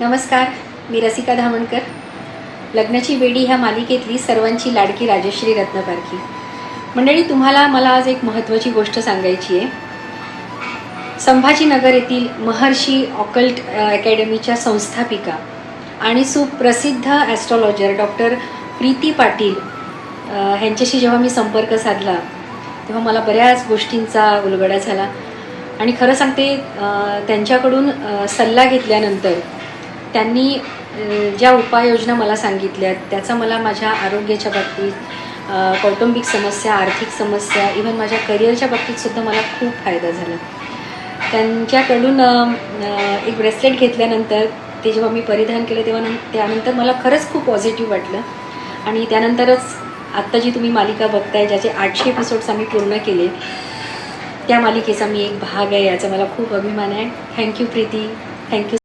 नमस्कार, मी रसिका धामणकर. लग्नाची बेडी ह्या मालिकेतली सर्वांची लाडकी राजश्री रत्नपारखी. मंडळी, तुम्हाला मला आज एक महत्त्वाची गोष्ट सांगायची आहे. संभाजीनगर येथील महर्षी ऑकल्ट अकॅडमीच्या संस्थापिका आणि सुप्रसिद्ध ॲस्ट्रॉलॉजर डॉक्टर प्रीती पाटील ह्यांच्याशी जेव्हा मी संपर्क साधला तेव्हा मला बऱ्याच गोष्टींचा उलगडा झाला. आणि खरं सांगते, त्यांच्याकडून सल्ला घेतल्यानंतर त्यांनी ज्या उपाययोजना मला सांगितल्यात त्याचा मला माझ्या आरोग्याच्या बाबतीत, कौटुंबिक समस्या, आर्थिक समस्या, इव्हन माझ्या करिअरच्या बाबतीतसुद्धा मला खूप फायदा झाला. त्यांच्याकडून एक ब्रेसलेट घेतल्यानंतर ते जेव्हा मी परिधान केलं तेव्हा त्यानंतर मला खरंच खूप पॉझिटिव्ह वाटलं. आणि त्यानंतरच आत्ता जी तुम्ही मालिका बघताय, ज्याचे 800 एपिसोड्स आम्ही पूर्ण केले, त्या मालिकेचा मी एक भाग आहे, याचा मला खूप अभिमान आहे. Thank you Preeti, thank you.